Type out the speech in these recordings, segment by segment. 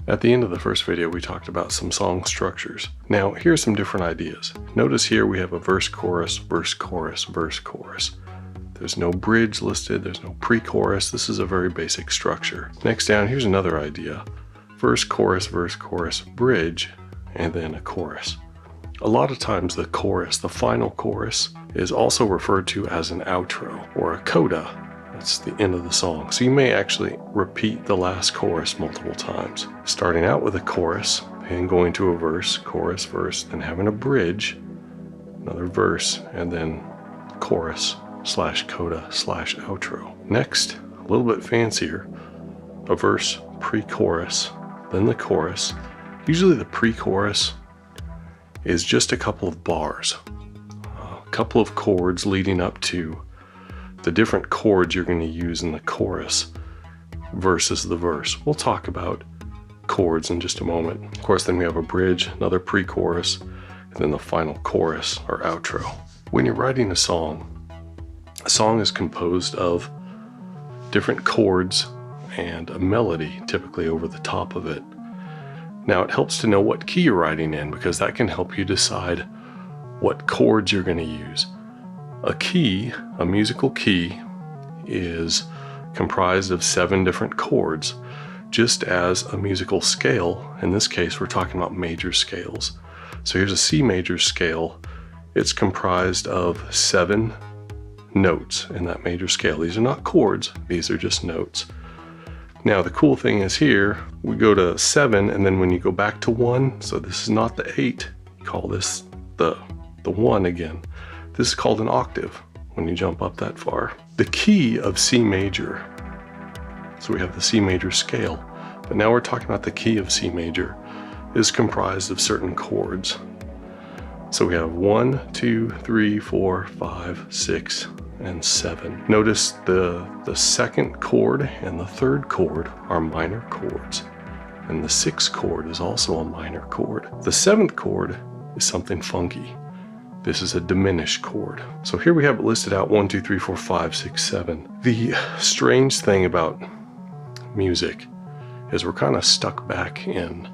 At the end of the first video, we talked about some song structures. Now, here's some different ideas. Notice here we have a verse, chorus, verse, chorus, verse, chorus. There's no bridge listed, there's no pre-chorus. This is a very basic structure. Next down, here's another idea. Verse, chorus, bridge, and then a chorus. A lot of times the chorus, the final chorus, is also referred to as an outro or a coda. That's the end of the song. So you may actually repeat the last chorus multiple times. Starting out with a chorus and going to a verse, chorus, verse, then having a bridge, another verse, and then chorus / coda / outro. Next, a little bit fancier, a verse, pre-chorus, then the chorus. Usually the pre-chorus is just a couple of bars, a couple of chords leading up to the different chords you're going to use in the chorus versus the verse. We'll talk about chords in just a moment. Of course, then we have a bridge, another pre-chorus, and then the final chorus or outro. When you're writing a song is composed of different chords and a melody typically over the top of it. Now, it helps to know what key you're writing in because that can help you decide what chords you're going to use. A key, a musical key, is comprised of 7 different chords, just as a musical scale. In this case, we're talking about major scales. So here's a C major scale. It's comprised of 7 notes in that major scale. These are not chords, these are just notes. Now the cool thing is here, we go to 7, and then when you go back to 1, so this is not the 8, you call this the 1 again. This is called an octave when you jump up that far. The key of C major, so we have the C major scale, but now we're talking about the key of C major, is comprised of certain chords. So we have 1, 2, 3, 4, 5, 6, and 7. Notice the second chord and the third chord are minor chords, and the 6th chord is also a minor chord. The 7th chord is something funky. This is a diminished chord. So here we have it listed out 1, 2, 3, 4, 5, 6, 7. The strange thing about music is we're kind of stuck back in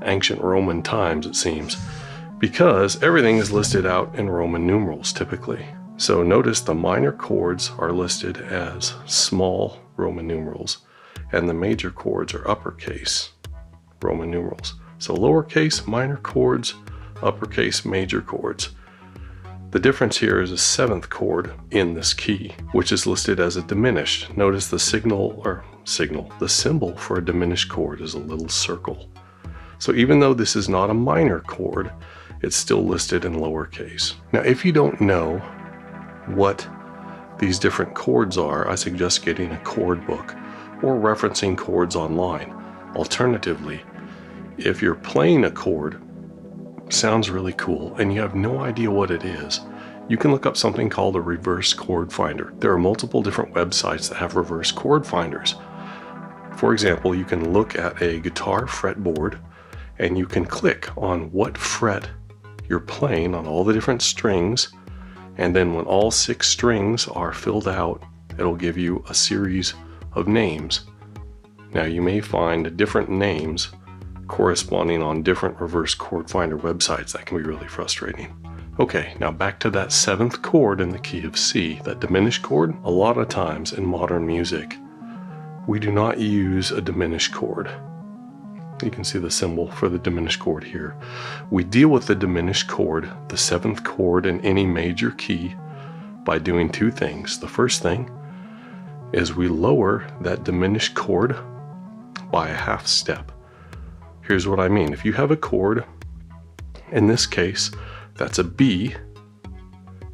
ancient Roman times, it seems, because everything is listed out in Roman numerals typically. So notice the minor chords are listed as small Roman numerals, and the major chords are uppercase Roman numerals. So lowercase minor chords, uppercase major chords. The difference here is a 7th chord in this key, which is listed as a diminished. Notice the the symbol for a diminished chord is a little circle. So even though this is not a minor chord, it's still listed in lowercase. Now, if you don't know what these different chords are, I suggest getting a chord book or referencing chords online. Alternatively, if you're playing a chord, sounds really cool, and you have no idea what it is, you can look up something called a reverse chord finder. There are multiple different websites that have reverse chord finders. For example, you can look at a guitar fretboard and you can click on what fret you're playing on all the different strings, and then when all 6 strings are filled out, it'll give you a series of names. Now you may find different names corresponding on different reverse chord finder websites. That can be really frustrating. Okay, now back to that 7th chord in the key of C, that diminished chord. A lot of times in modern music, we do not use a diminished chord. You can see the symbol for the diminished chord here. We deal with the diminished chord, the 7th chord in any major key, by doing 2 things. The first thing is we lower that diminished chord by a half step. Here's what I mean. If you have a chord, in this case, that's a B,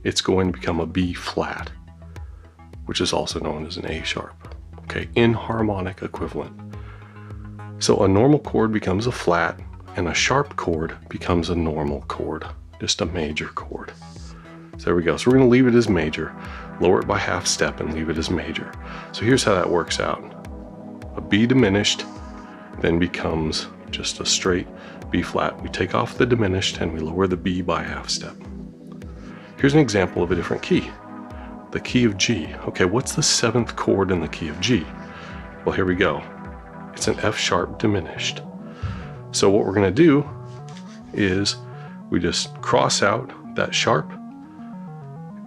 it's going to become a B flat, which is also known as an A sharp. Okay, inharmonic equivalent. So a normal chord becomes a flat, and a sharp chord becomes a normal chord, just a major chord. So there we go. So we're going to leave it as major, lower it by half step, and leave it as major. So here's how that works out. A B diminished then becomes just a straight B flat. We take off the diminished and we lower the B by half step. Here's an example of a different key, the key of G. Okay, what's the 7th chord in the key of G? Well, here we go. It's an F sharp diminished. So what we're going to do is we just cross out that sharp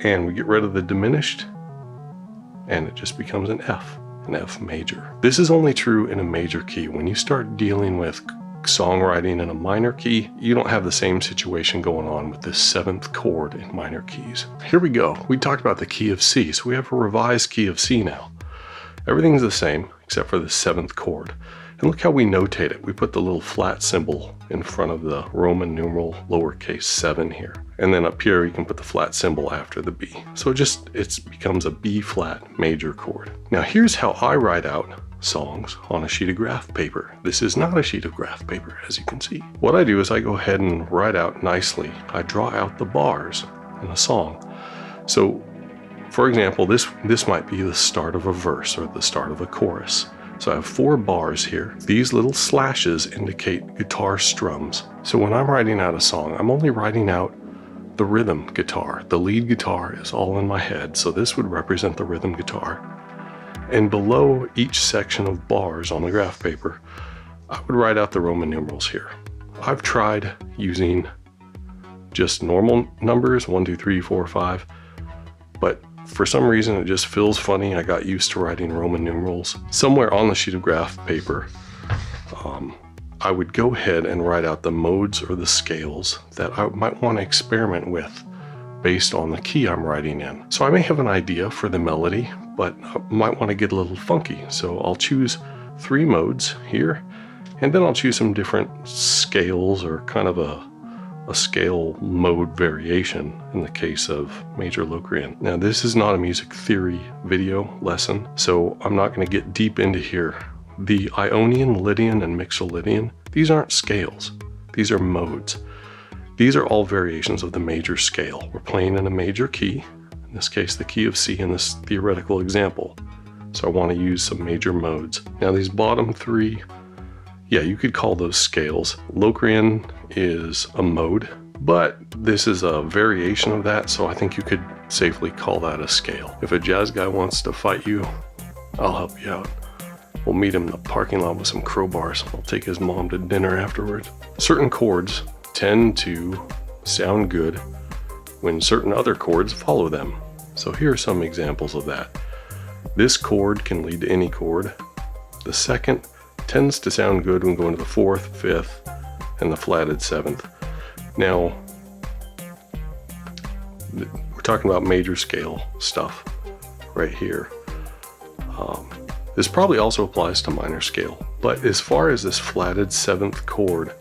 and we get rid of the diminished, and it just becomes an F major. This is only true in a major key. When you start dealing with songwriting in a minor key, you don't have the same situation going on with this 7th chord in minor keys. Here we go. We talked about the key of C, so we have a revised key of C now. Everything's the same except for the 7th chord. And look how we notate it. We put the little flat symbol in front of the Roman numeral lowercase 7 here. And then up here you can put the flat symbol after the B. So it becomes a B flat major chord. Now here's how I write out songs on a sheet of graph paper. This is not a sheet of graph paper, as you can see. What I do is I go ahead and write out nicely. I draw out the bars in a song. So for example, this might be the start of a verse or the start of a chorus. So I have 4 bars here. These little slashes indicate guitar strums. So when I'm writing out a song, I'm only writing out the rhythm guitar. The lead guitar is all in my head, so this would represent the rhythm guitar. And below each section of bars on the graph paper, I would write out the Roman numerals here. I've tried using just normal numbers, 1, 2, 3, 4, 5, but for some reason it just feels funny. I got used to writing Roman numerals. Somewhere on the sheet of graph paper, I would go ahead and write out the modes or the scales that I might want to experiment with based on the key I'm writing in. So I may have an idea for the melody, but I might want to get a little funky. So I'll choose 3 modes here, and then I'll choose some different scales or kind of a scale mode variation in the case of Major Locrian. Now this is not a music theory video lesson, so I'm not going to get deep into here. The Ionian, Lydian, and Mixolydian, these aren't scales. These are modes. These are all variations of the major scale. We're playing in a major key, in this case the key of C in this theoretical example. So I want to use some major modes. Now these bottom 3, yeah, you could call those scales. Locrian is a mode, but this is a variation of that, so I think you could safely call that a scale. If a jazz guy wants to fight you, I'll help you out. We'll meet him in the parking lot with some crowbars. I'll take his mom to dinner afterwards. Certain chords tend to sound good when certain other chords follow them. So here are some examples of that. This chord can lead to any chord. The second tends to sound good when going to the 4th, 5th, and the flatted 7th. Now, we're talking about major scale stuff right here. This probably also applies to minor scale, but as far as this flatted 7th chord,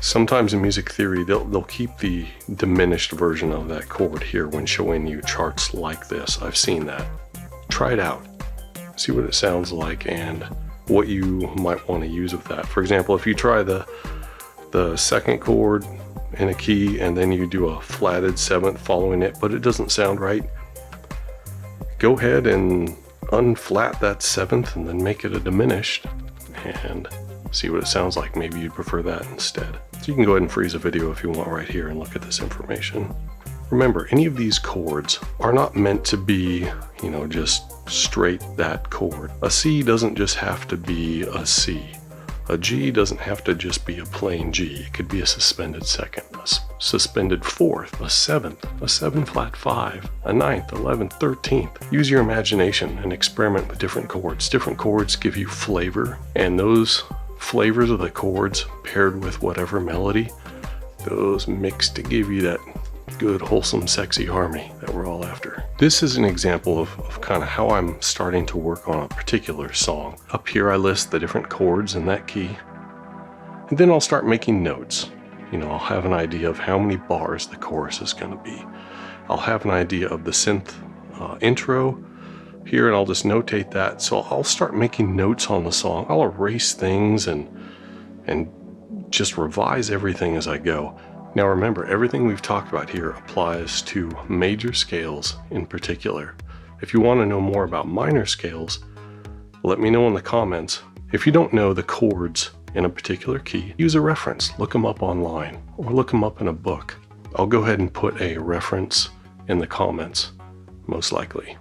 sometimes in music theory, they'll keep the diminished version of that chord here when showing you charts like this. I've seen that. Try it out. See what it sounds like and what you might want to use with that. For example, if you try the 2nd chord in a key and then you do a flatted 7th following it, but it doesn't sound right, go ahead and unflat that 7th and then make it a diminished and see what it sounds like. Maybe you'd prefer that instead. So you can go ahead and freeze a video if you want right here and look at this information. Remember, any of these chords are not meant to be, just straight that chord. A C doesn't just have to be a C. A G doesn't have to just be a plain G. It could be a suspended 2nd, a suspended 4th, a 7th, a 7 flat 5, a 9th, 11th, 13th. Use your imagination and experiment with different chords. Different chords give you flavor, and those flavors of the chords paired with whatever melody, those mix to give you that good, wholesome, sexy harmony that we're all after. This is an example of kind of how I'm starting to work on a particular song. Up here I list the different chords in that key, and then I'll start making notes. I'll have an idea of how many bars the chorus is going to be. I'll have an idea of the synth intro here, and I'll just notate that. So I'll start making notes on the song. I'll erase things and just revise everything as I go. Now remember, everything we've talked about here applies to major scales in particular. If you want to know more about minor scales, let me know in the comments. If you don't know the chords in a particular key, use a reference. Look them up online or look them up in a book. I'll go ahead and put a reference in the comments, most likely.